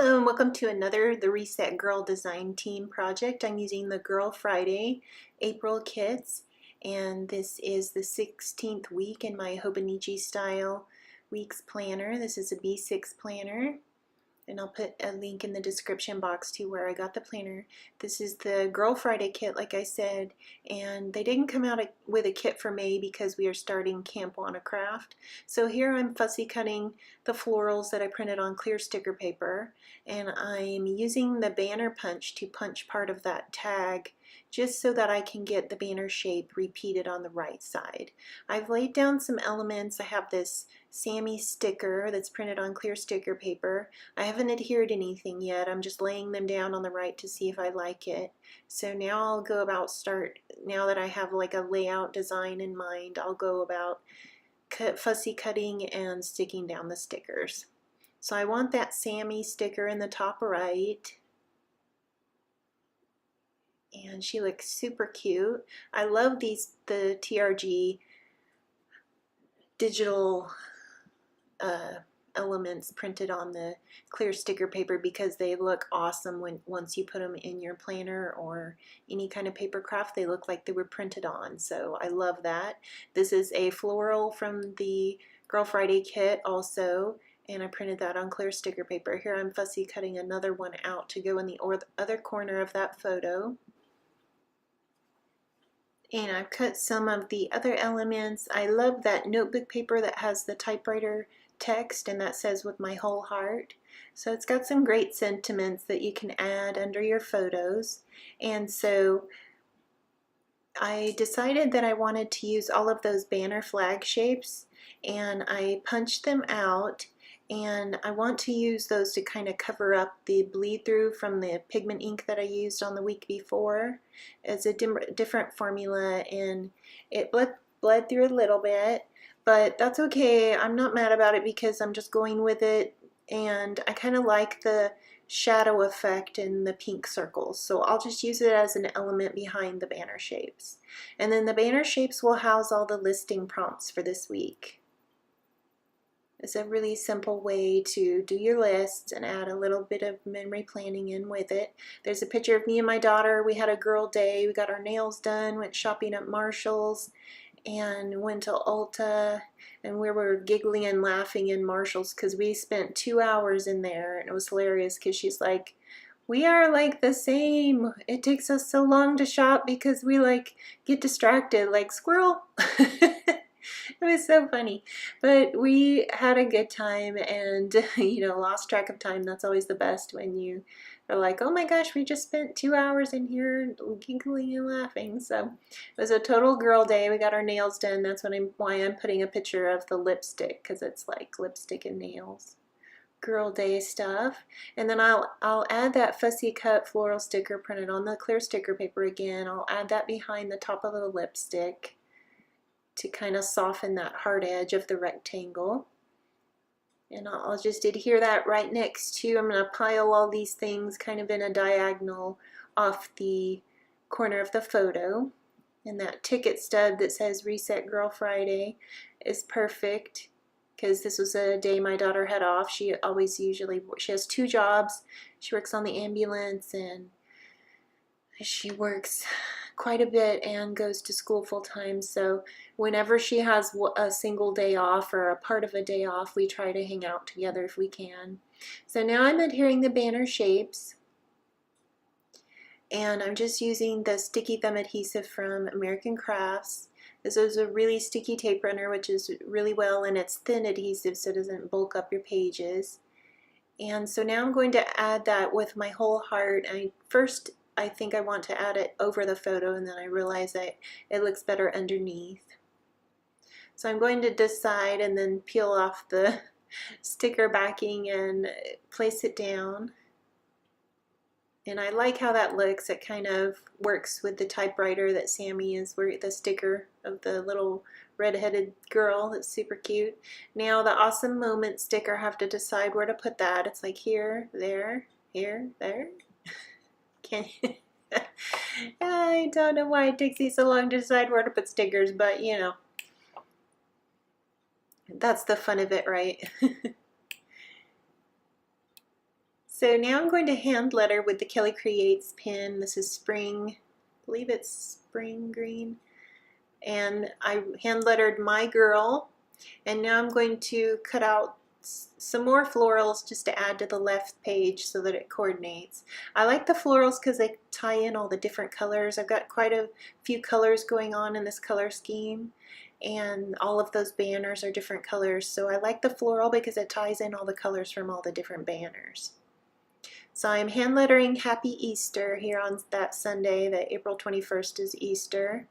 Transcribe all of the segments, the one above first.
Hello and welcome to another The Reset Girl Design Team project. I'm using the Girl Friday April kits, and this is the 16th week in my Hobonichi style weeks planner. This is a B6 planner, and I'll put a link in the description box to where I got the planner. This is the Girl Friday kit, like I said, and they didn't come out with a kit for May because we are starting Camp Wanna Craft. So here I'm fussy cutting the florals that I printed on clear sticker paper, and I'm using the banner punch to punch part of that tag just so that I can get the banner shape repeated on the right side. I've laid down some elements. I have this Sammy sticker that's printed on clear sticker paper. I haven't adhered anything yet. I'm just laying them down on the right to see if I like it. So now I'll go about now that I have like a layout design in mind, I'll go about fussy cutting and sticking down the stickers. So I want that Sammy sticker in the top right. And she looks super cute. I love the TRG digital elements printed on the clear sticker paper because they look awesome once you put them in your planner or any kind of paper craft. They look like they were printed on, so I love that. This is a floral from the Girl Friday kit also, and I printed that on clear sticker paper. Here I'm fussy cutting another one out to go in the other corner of that photo. And I've cut some of the other elements. I love that notebook paper that has the typewriter text, and that says "with my whole heart." So it's got some great sentiments that you can add under your photos. And so I decided that I wanted to use all of those banner flag shapes, and I punched them out, and I want to use those to kind of cover up the bleed through from the pigment ink that I used on the week before. It's a different formula, and it bled through a little bit, but that's okay. I'm not mad about it because I'm just going with it, and I kind of like the shadow effect in the pink circles, so I'll just use it as an element behind the banner shapes. And then the banner shapes will house all the listing prompts for this week. It's a really simple way to do your lists and add a little bit of memory planning in with it. There's a picture of me and my daughter. We had a girl day. We got our nails done, went shopping at Marshall's, and went to Ulta, and we were giggling and laughing in Marshall's because we spent 2 hours in there, and it was hilarious because she's like, "We are like the same. It takes us so long to shop because we like get distracted like squirrel." It was so funny, but we had a good time, and lost track of time. That's always the best when you are like, "Oh my gosh, we just spent 2 hours in here giggling and laughing." So it was a total girl day. We got our nails done. That's why I'm putting a picture of the lipstick, because it's like lipstick and nails. Girl day stuff. And then I'll add that fussy cut floral sticker printed on the clear sticker paper again. I'll add that behind the top of the lipstick to kind of soften that hard edge of the rectangle. And I'll just adhere that right next to, I'm going to pile all these things kind of in a diagonal off the corner of the photo. And that ticket stub that says Reset Girl Friday is perfect because this was a day my daughter had off. She has 2 jobs. She works on the ambulance, and she works quite a bit and goes to school full-time, so whenever she has a single day off or a part of a day off, we try to hang out together if we can. So now I'm adhering the banner shapes, and I'm just using the sticky thumb adhesive from American Crafts. This is a really sticky tape runner, which is really well, and it's thin adhesive so it doesn't bulk up your pages. And so now I'm going to add that with my whole heart. I think I want to add it over the photo, and then I realize that it looks better underneath. So I'm going to decide and then peel off the sticker backing and place it down. And I like how that looks. It kind of works with the typewriter that Sammy is, where the sticker of the little red-headed girl. That's super cute. Now the Awesome Moment sticker, I have to decide where to put that. It's like here, there, here, there. I don't know why it takes me so long to decide where to put stickers, but that's the fun of it, right? So now I'm going to hand letter with the Kelly Creates pen. This is spring, I believe it's spring green. And I hand lettered my girl. And now I'm going to cut out some more florals just to add to the left page so that it coordinates. I like the florals because they tie in all the different colors. I've got quite a few colors going on in this color scheme, and all of those banners are different colors. So I like the floral because it ties in all the colors from all the different banners. So I'm hand lettering Happy Easter here on that Sunday, that April 21st is Easter.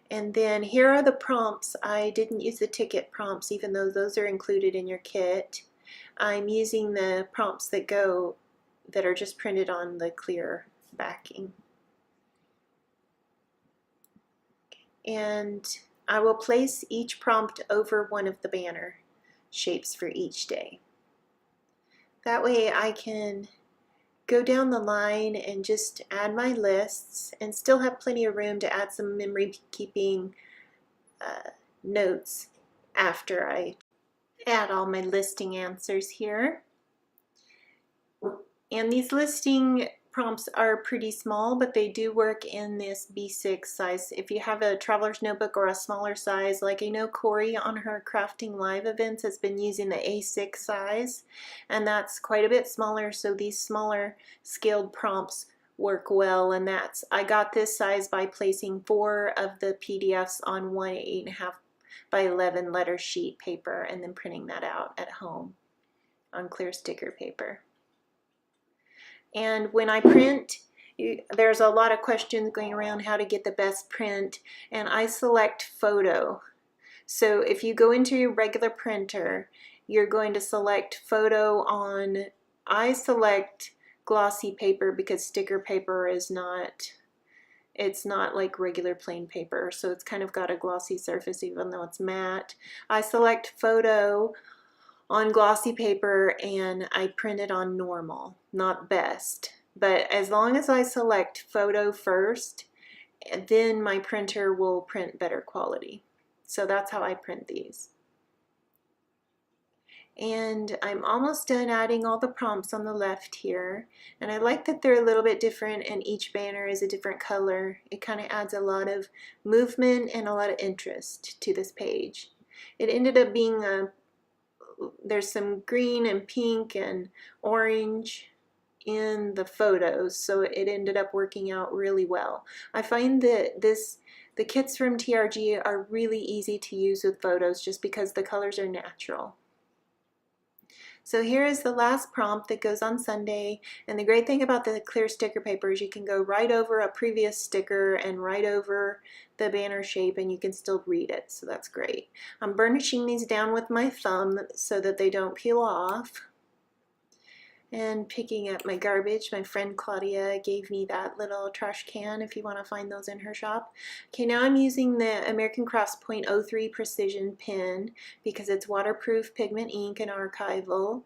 And then here are the prompts. I didn't use the ticket prompts, even though those are included in your kit. I'm using the prompts that are just printed on the clear backing. And I will place each prompt over one of the banner shapes for each day. That way I can go down the line and just add my lists and still have plenty of room to add some memory keeping notes after I add all my listing answers here. And these listing prompts are pretty small, but they do work in this B6 size. If you have a traveler's notebook or a smaller size, like I know Corey on her Crafting Live events has been using the A6 size, and that's quite a bit smaller, so these smaller scaled prompts work well. And I got this size by placing 4 of the PDFs on one 8.5 by 11 letter sheet paper and then printing that out at home on clear sticker paper. And when I print, there's a lot of questions going around how to get the best print, and I select photo. So if you go into your regular printer, you're going to select photo on, I select glossy paper because sticker paper is not, it's not like regular plain paper, so it's kind of got a glossy surface even though it's matte. I select photo on glossy paper and I print it on normal, not best. But as long as I select photo first, then my printer will print better quality. So that's how I print these. And I'm almost done adding all the prompts on the left here. And I like that they're a little bit different and each banner is a different color. It kind of adds a lot of movement and a lot of interest to this page. It ended up being there's some green and pink and orange in the photos, so it ended up working out really well. I find that the kits from TRG are really easy to use with photos just because the colors are natural. So here is the last prompt that goes on Sunday, and the great thing about the clear sticker paper is you can go right over a previous sticker and right over the banner shape and you can still read it, so that's great. I'm burnishing these down with my thumb so that they don't peel off. And picking up my garbage, my friend Claudia gave me that little trash can if you want to find those in her shop. Okay, now I'm using the American Crafts .03 Precision pen because it's waterproof pigment ink and archival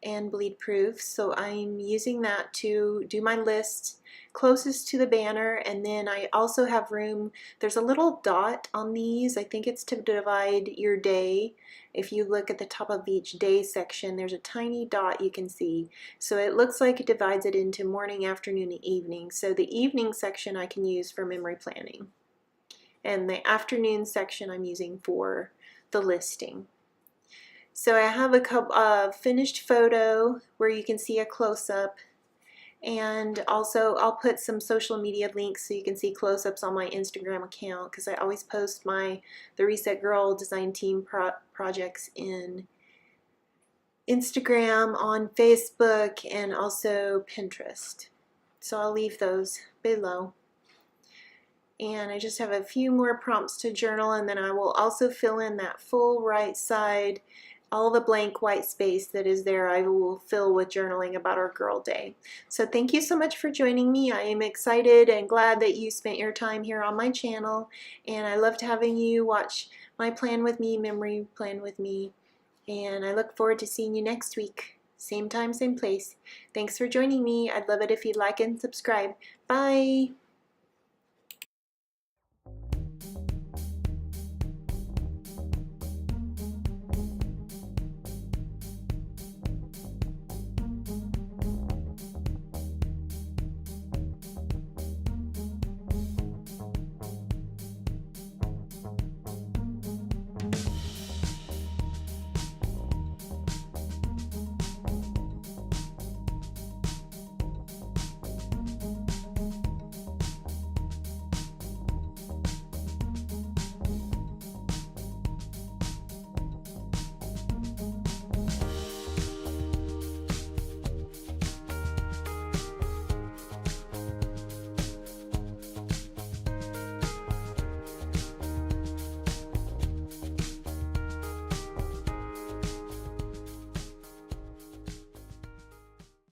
and bleed proof, so I'm using that to do my list closest to the banner. And then I also have room, there's a little dot on these, I think it's to divide your day. If you look at the top of each day section, there's a tiny dot you can see. So it looks like it divides it into morning, afternoon, and evening. So the evening section I can use for memory planning. And the afternoon section I'm using for the listing. So I have a finished photo where you can see a close-up. And also I'll put some social media links so you can see close-ups on my Instagram account, because I always post the Reset Girl Design Team projects in Instagram, on Facebook, and also Pinterest. So I'll leave those below. And I just have a few more prompts to journal, and then I will also fill in that full right side. All the blank white space that is there I will fill with journaling about our girl day. So thank you so much for joining me. I am excited and glad that you spent your time here on my channel, and I loved having you watch my plan with me, memory plan with me, and I look forward to seeing you next week. Same time, same place. Thanks for joining me. I'd love it if you'd like and subscribe. Bye!